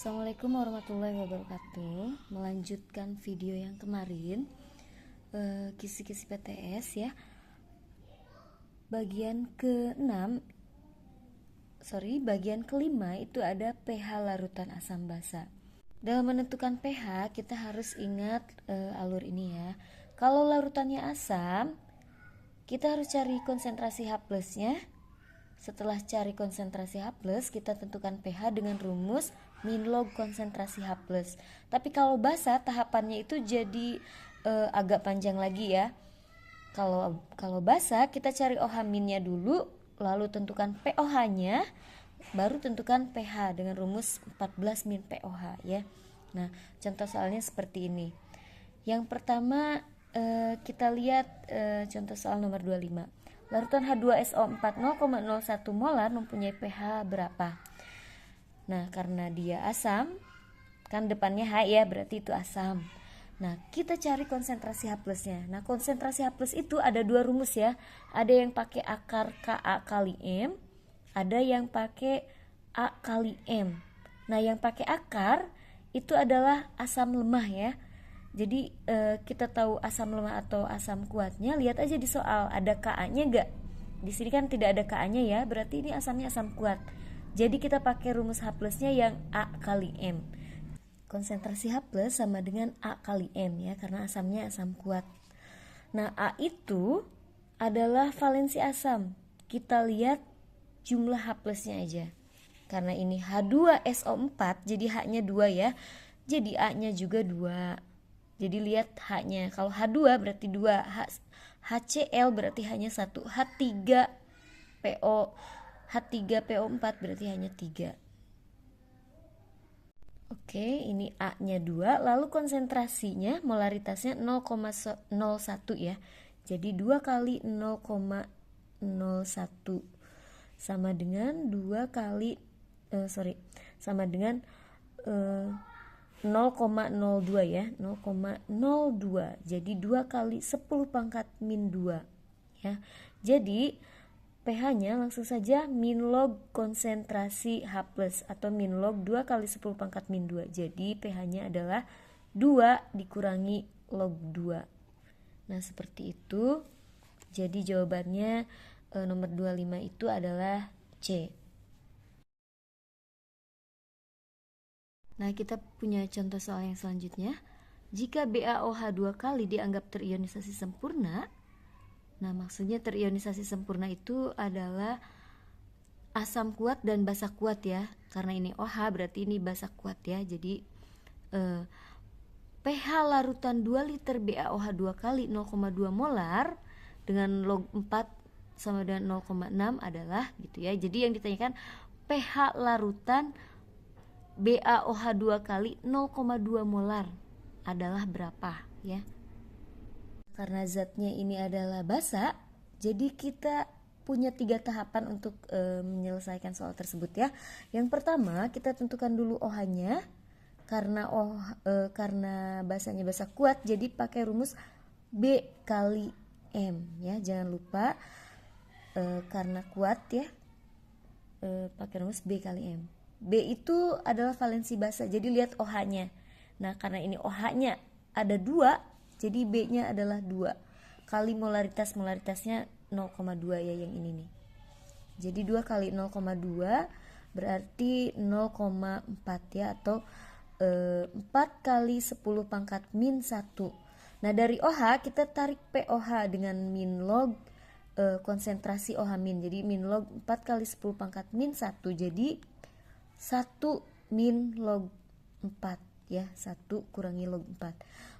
Assalamualaikum warahmatullahi wabarakatuh. Melanjutkan video yang kemarin, kisi-kisi PTS ya. Bagian kelima itu ada pH larutan asam basa. Dalam menentukan pH kita harus ingat alur ini ya. Kalau larutannya asam, kita harus cari konsentrasi H+-nya. Setelah cari konsentrasi H+, kita tentukan pH dengan rumus min log konsentrasi H+. Tapi kalau basa tahapannya itu jadi agak panjang lagi ya. Kalau basa kita cari OH minnya dulu, lalu tentukan pOH-nya, baru tentukan pH dengan rumus 14 min pOH ya. Nah, contoh soalnya seperti ini. Yang pertama kita lihat contoh soal nomor 25. Larutan H2SO4 0,01 molar mempunyai pH berapa? Nah, karena dia asam, kan depannya H ya, berarti itu asam. Nah, kita cari konsentrasi H+-nya. Nah, konsentrasi H+ itu ada dua rumus ya. Ada yang pakai akar Ka kali M, ada yang pakai A kali M. Nah, yang pakai akar itu adalah asam lemah ya. Jadi kita tahu asam lemah atau asam kuatnya, lihat aja di soal ada Ka-nya enggak? Di sini kan tidak ada Ka-nya ya, berarti ini asamnya asam kuat. Jadi kita pakai rumus H+-nya yang A kali M. Konsentrasi H+ sama dengan A kali M ya, karena asamnya asam kuat. Nah, A itu adalah valensi asam. Kita lihat jumlah H+-nya aja. Karena ini H2SO4, jadi H-nya 2 ya. Jadi A-nya juga 2. Jadi lihat H-nya. Kalau H2 berarti 2, HCl berarti hanya 1, H3PO4 berarti hanya 3. Oke, ini A-nya 2, lalu konsentrasinya molaritasnya 0,01 ya. Jadi 2 kali 0,01 sama dengan 2 kali sama dengan 0,02 ya, 0,02. Jadi 2 kali 10 pangkat min 2 ya. Jadi pH-nya langsung saja min log konsentrasi H+ atau min log 2 kali 10 pangkat min 2. Jadi pH-nya adalah 2 dikurangi log 2. Nah, seperti itu. Jadi jawabannya nomor 25 itu adalah C. Nah, kita punya contoh soal yang selanjutnya. Jika BaOH 2 kali dianggap terionisasi sempurna, nah maksudnya terionisasi sempurna itu adalah asam kuat dan basa kuat ya. Karena ini OH berarti ini basa kuat ya. Jadi pH larutan 2 liter BaOH 2 kali 0,2 molar dengan log 4 sama dengan 0,6 adalah gitu ya. Jadi yang ditanyakan pH larutan BaOH 2 kali 0,2 molar adalah berapa ya. Karena zatnya ini adalah basa, jadi kita punya 3 tahapan untuk menyelesaikan soal tersebut ya. Yang pertama kita tentukan dulu OH-nya. Karena basanya basa kuat, jadi pakai rumus B kali M ya. Jangan lupa karena kuat ya, pakai rumus B kali M. B itu adalah valensi basa, jadi lihat OH-nya. Nah, karena ini OH-nya ada 2, jadi B-nya adalah 2 kali molaritasnya 0,2 ya, yang ini nih. Jadi 2 kali 0,2 berarti 0,4 ya, atau 4 kali 10 pangkat min 1. Nah, dari OH kita tarik pOH dengan min log konsentrasi OH min. Jadi min log 4 kali 10 pangkat min 1. Jadi 1 min log 4 ya, 1 kurangi log 4.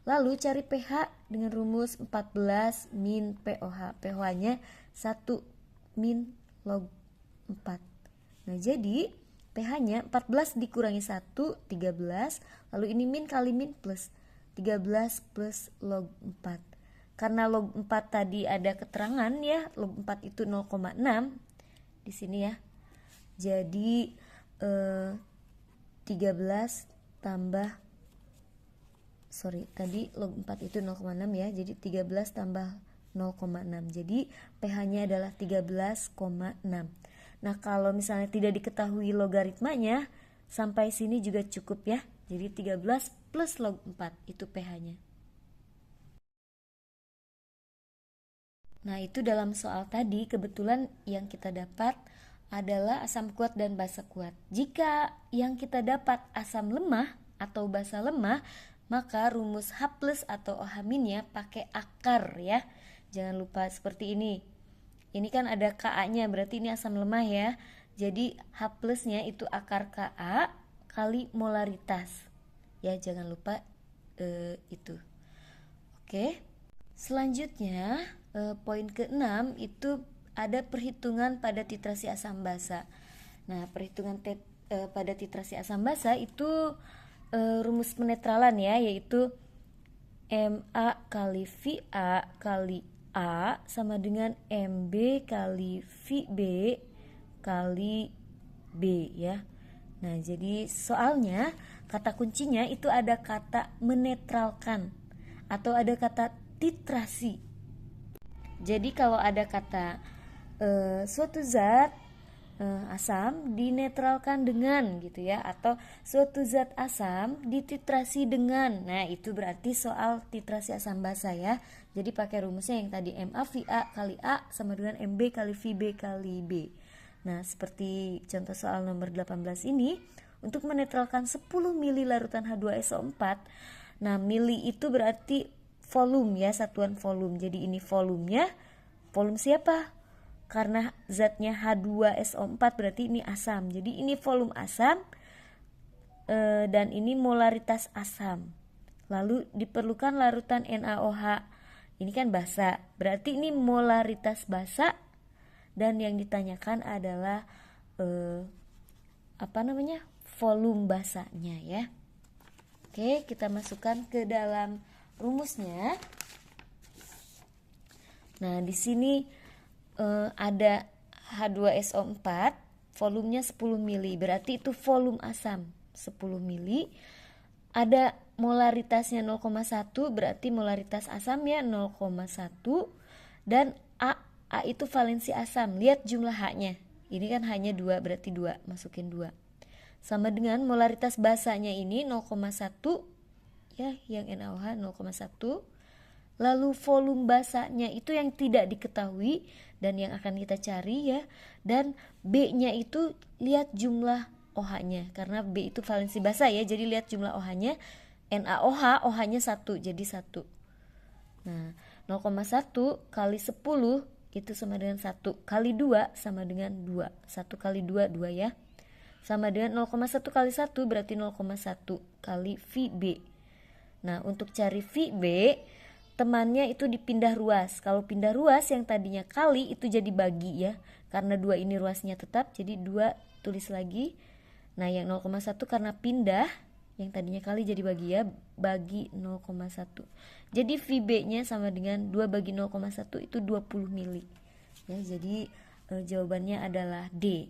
Lalu cari pH dengan rumus 14 min pOH. pOH-nya 1 min log 4. Nah, jadi pH-nya 14 dikurangi 1, 13. Lalu ini min kali min plus 13 plus log 4. Karena log 4 tadi ada keterangan ya, log 4 itu 0,6 di sini ya. Jadi 13 tambah tadi log 4 itu 0,6 ya. Jadi 13 tambah 0,6. Jadi pH-nya adalah 13,6. Nah, kalau misalnya tidak diketahui logaritmanya, Sampai sini juga cukup ya. Jadi 13 plus log 4 itu pH-nya. Nah, itu dalam soal tadi kebetulan yang kita dapat adalah asam kuat dan basa kuat. Jika yang kita dapat asam lemah atau basa lemah, maka rumus H+ atau OH- pakai akar ya. Jangan lupa seperti ini. Ini kan ada Ka-nya, berarti ini asam lemah ya. Jadi H+-nya itu akar Ka kali molaritas. Ya, jangan lupa itu. Oke. Selanjutnya, poin ke-6 itu ada perhitungan pada titrasi asam basa. Nah, perhitungan pada titrasi asam basa itu rumus penetralan ya, yaitu Ma kali Va kali A sama dengan Mb kali Vb kali B ya. Nah, jadi soalnya kata kuncinya itu ada kata menetralkan atau ada kata titrasi. Jadi kalau ada kata suatu zat asam dinetralkan dengan gitu ya, atau suatu zat asam dititrasi dengan, nah itu berarti soal titrasi asam basa ya. Jadi pakai rumusnya yang tadi MaVa kali A sama dengan Mb kali Vb kali B. Nah, seperti contoh soal nomor 18 ini, untuk menetralkan 10 mili larutan H2SO4, nah mili itu berarti volume ya, satuan volume. Jadi ini volumenya, volume siapa? Karena zatnya H2SO4 berarti ini asam. Jadi ini volume asam dan ini molaritas asam. Lalu diperlukan larutan NaOH. Ini kan basa. Berarti ini molaritas basa dan yang ditanyakan adalah volume basanya ya. Oke, kita masukkan ke dalam rumusnya. Nah, di sini ada H2SO4, volumenya 10 mili, berarti itu volume asam 10 mili. Ada molaritasnya 0,1, berarti molaritas asamnya 0,1. Dan A itu valensi asam, lihat jumlah H-nya. Ini kan hanya 2, berarti 2, masukin 2. Sama dengan molaritas basanya ini 0,1 ya, yang NaOH 0,1. Lalu volume basanya itu yang tidak diketahui dan yang akan kita cari ya. Dan B-nya itu lihat jumlah OH-nya, karena B itu valensi basa ya. Jadi lihat jumlah OH-nya. NaOH, OH-nya 1, jadi 1. Nah, 0,1 kali 10 itu sama dengan 1 kali 2 sama dengan 2. 1 kali 2, 2 ya. Sama dengan 0,1 kali 1 berarti 0,1 kali Vb. Nah, untuk cari Vb, temannya itu dipindah ruas. Kalau pindah ruas yang tadinya kali itu jadi bagi ya. Karena 2 ini ruasnya tetap, jadi 2 tulis lagi. Nah, yang 0,1 karena pindah, yang tadinya kali jadi bagi ya, bagi 0,1. Jadi Vb-nya sama dengan 2 bagi 0,1 itu 20 mili. Ya, jadi jawabannya adalah D.